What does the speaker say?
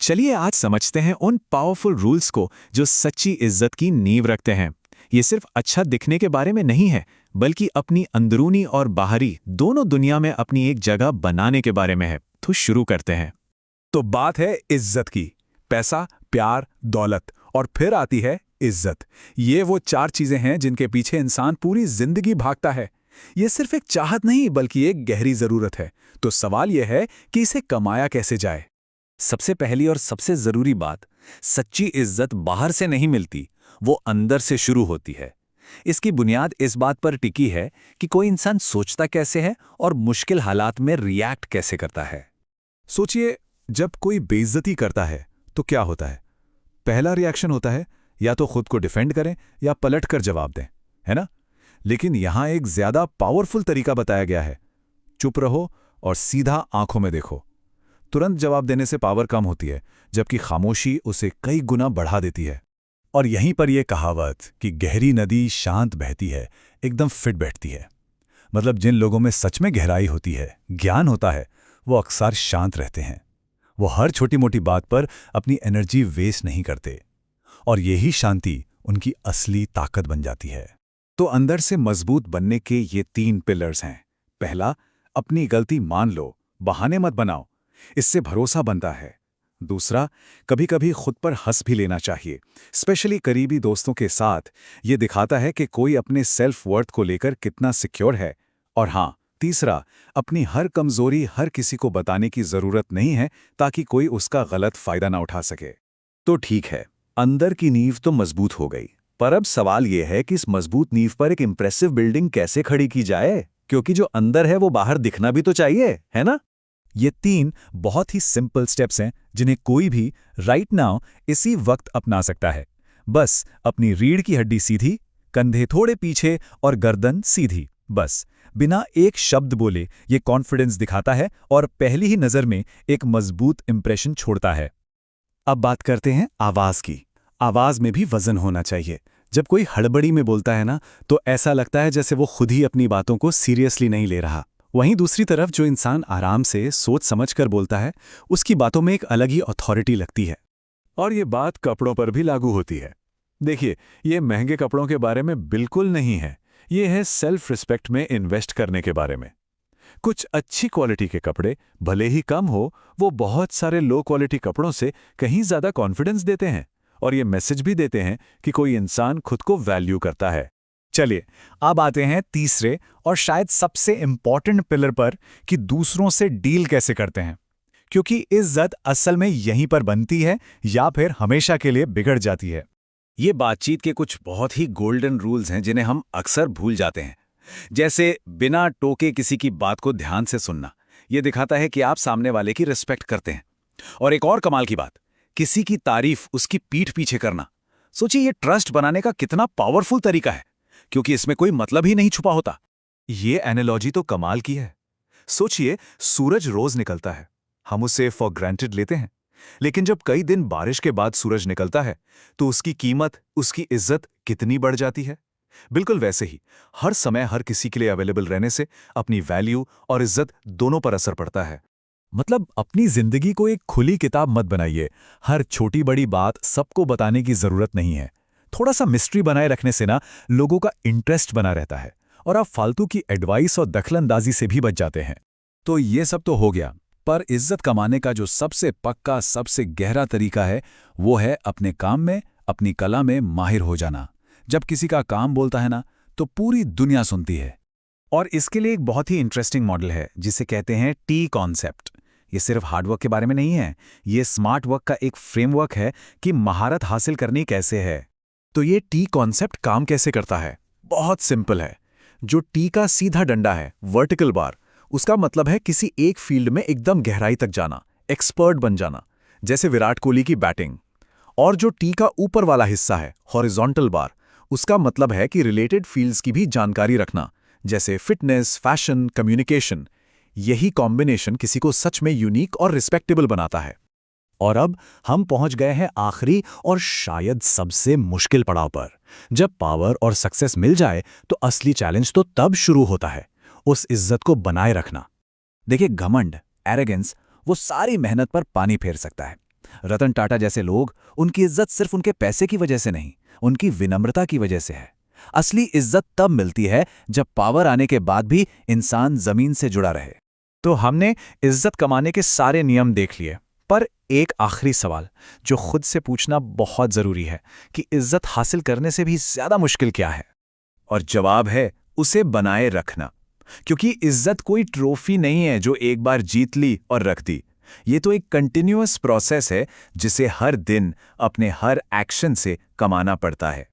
चलिए आज समझते हैं उन पावरफुल रूल्स को जो सच्ची इज्जत की नींव रखते हैं। ये सिर्फ अच्छा दिखने के बारे में नहीं है, बल्कि अपनी अंदरूनी और बाहरी दोनों दुनिया में अपनी एक जगह बनाने के बारे में है। तो शुरू करते हैं। तो बात है इज्जत की। पैसा, प्यार, दौलत और फिर आती है इज्जत। ये वो चार चीजें हैं जिनके पीछे इंसान पूरी जिंदगी भागता है। ये सिर्फ एक चाहत नहीं बल्कि एक गहरी जरूरत है। तो सवाल यह है कि इसे कमाया कैसे जाए। सबसे पहली और सबसे जरूरी बात, सच्ची इज्जत बाहर से नहीं मिलती, वो अंदर से शुरू होती है। इसकी बुनियाद इस बात पर टिकी है कि कोई इंसान सोचता कैसे है और मुश्किल हालात में रिएक्ट कैसे करता है। सोचिए, जब कोई बेइज्जती करता है तो क्या होता है? पहला रिएक्शन होता है या तो खुद को डिफेंड करें या पलटकर जवाब दें, है ना? लेकिन यहां एक ज्यादा पावरफुल तरीका बताया गया है। चुप रहो और सीधा आंखों में देखो। तुरंत जवाब देने से पावर कम होती है, जबकि खामोशी उसे कई गुना बढ़ा देती है। और यहीं पर यह कहावत कि गहरी नदी शांत बहती है एकदम फिट बैठती है। मतलब जिन लोगों में सच में गहराई होती है, ज्ञान होता है, वो अक्सर शांत रहते हैं। वो हर छोटी मोटी बात पर अपनी एनर्जी वेस्ट नहीं करते, और यही शांति उनकी असली ताकत बन जाती है। तो अंदर से मजबूत बनने के ये 3 पिलर्स हैं। पहला, अपनी गलती मान लो, बहाने मत बनाओ, इससे भरोसा बनता है। दूसरा, कभी कभी खुद पर हंस भी लेना चाहिए, स्पेशली करीबी दोस्तों के साथ। ये दिखाता है कि कोई अपने सेल्फ वर्थ को लेकर कितना सिक्योर है। और हाँ, तीसरा, अपनी हर कमजोरी हर किसी को बताने की जरूरत नहीं है, ताकि कोई उसका गलत फायदा ना उठा सके। तो ठीक है, अंदर की नींव तो मजबूत हो गई, पर अब सवाल यह है कि इस मजबूत नींव पर एक इंप्रेसिव बिल्डिंग कैसे खड़ी की जाए, क्योंकि जो अंदर है वो बाहर दिखना भी तो चाहिए, है ना? ये 3 बहुत ही सिंपल स्टेप्स हैं जिन्हें कोई भी राइट नाउ इसी वक्त अपना सकता है। बस अपनी रीढ़ की हड्डी सीधी, कंधे थोड़े पीछे और गर्दन सीधी। बस बिना एक शब्द बोले ये कॉन्फिडेंस दिखाता है और पहली ही नज़र में एक मजबूत इंप्रेशन छोड़ता है। अब बात करते हैं आवाज़ की। आवाज़ में भी वजन होना चाहिए। जब कोई हड़बड़ी में बोलता है ना, तो ऐसा लगता है जैसे वो खुद ही अपनी बातों को सीरियसली नहीं ले रहा। वहीं दूसरी तरफ जो इंसान आराम से सोच समझ कर बोलता है, उसकी बातों में एक अलग ही अथॉरिटी लगती है। और ये बात कपड़ों पर भी लागू होती है। देखिए, ये महंगे कपड़ों के बारे में बिल्कुल नहीं है। ये है सेल्फ रिस्पेक्ट में इन्वेस्ट करने के बारे में। कुछ अच्छी क्वालिटी के कपड़े भले ही कम हो, वो बहुत सारे लो क्वालिटी कपड़ों से कहीं ज्यादा कॉन्फिडेंस देते हैं, और ये मैसेज भी देते हैं कि कोई इंसान खुद को वैल्यू करता है। चलिए, अब आते हैं तीसरे और शायद सबसे इंपॉर्टेंट पिलर पर, कि दूसरों से डील कैसे करते हैं। क्योंकि इज्जत असल में यहीं पर बनती है या फिर हमेशा के लिए बिगड़ जाती है। ये बातचीत के कुछ बहुत ही गोल्डन रूल्स हैं जिन्हें हम अक्सर भूल जाते हैं। जैसे बिना टोके किसी की बात को ध्यान से सुनना, ये दिखाता है कि आप सामने वाले की रिस्पेक्ट करते हैं। और एक और कमाल की बात, किसी की तारीफ उसकी पीठ पीछे करना। सोचिए, ये ट्रस्ट बनाने का कितना पावरफुल तरीका है, क्योंकि इसमें कोई मतलब ही नहीं छुपा होता। ये एनालॉजी तो कमाल की है। सोचिए, सूरज रोज निकलता है, हम उसे फॉर ग्रांटेड लेते हैं। लेकिन जब कई दिन बारिश के बाद सूरज निकलता है, तो उसकी कीमत, उसकी इज्जत कितनी बढ़ जाती है। बिल्कुल वैसे ही हर समय हर किसी के लिए अवेलेबल रहने से अपनी वैल्यू और इज्जत दोनों पर असर पड़ता है। मतलब अपनी जिंदगी को एक खुली किताब मत बनाइए। हर छोटी बड़ी बात सबको बताने की जरूरत नहीं है। थोड़ा सा मिस्ट्री बनाए रखने से ना, लोगों का इंटरेस्ट बना रहता है और आप फालतू की एडवाइस और दखलंदाजी से भी बच जाते हैं। तो ये सब तो हो गया, पर इज्जत कमाने का जो सबसे पक्का, सबसे गहरा तरीका है, वो है अपने काम में, अपनी कला में माहिर हो जाना। जब किसी का काम बोलता है ना, तो पूरी दुनिया सुनती है। और इसके लिए एक बहुत ही इंटरेस्टिंग मॉडल है जिसे कहते हैं टी कॉन्सेप्ट। ये सिर्फ हार्डवर्क के बारे में नहीं है, ये स्मार्ट वर्क का एक फ्रेमवर्क है कि महारत हासिल करनी कैसे है। तो ये टी कॉन्सेप्ट काम कैसे करता है? बहुत सिंपल है। जो टी का सीधा डंडा है, वर्टिकल बार, उसका मतलब है किसी एक फील्ड में एकदम गहराई तक जाना, एक्सपर्ट बन जाना, जैसे विराट कोहली की बैटिंग। और जो टी का ऊपर वाला हिस्सा है, हॉरिजॉन्टल बार, उसका मतलब है कि रिलेटेड फील्ड्स की भी जानकारी रखना, जैसे फिटनेस, फैशन, कम्युनिकेशन। यही कॉम्बिनेशन किसी को सच में यूनिक और रिस्पेक्टेबल बनाता है। और अब हम पहुंच गए हैं आखिरी और शायद सबसे मुश्किल पड़ाव पर। जब पावर और सक्सेस मिल जाए, तो असली चैलेंज तो तब शुरू होता है, उस इज्जत को बनाए रखना। देखिए, घमंड, एरोगेंस, वो सारी मेहनत पर पानी फेर सकता है। रतन टाटा जैसे लोग, उनकी इज्जत सिर्फ उनके पैसे की वजह से नहीं, उनकी विनम्रता की वजह से है। असली इज्जत तब मिलती है जब पावर आने के बाद भी इंसान जमीन से जुड़ा रहे। तो हमने इज्जत कमाने के सारे नियम देख लिए, पर एक आखिरी सवाल जो खुद से पूछना बहुत जरूरी है कि इज्जत हासिल करने से भी ज्यादा मुश्किल क्या है? और जवाब है उसे बनाए रखना। क्योंकि इज्जत कोई ट्रॉफी नहीं है जो एक बार जीत ली और रख दी। ये तो एक कंटिन्यूअस प्रोसेस है जिसे हर दिन अपने हर एक्शन से कमाना पड़ता है।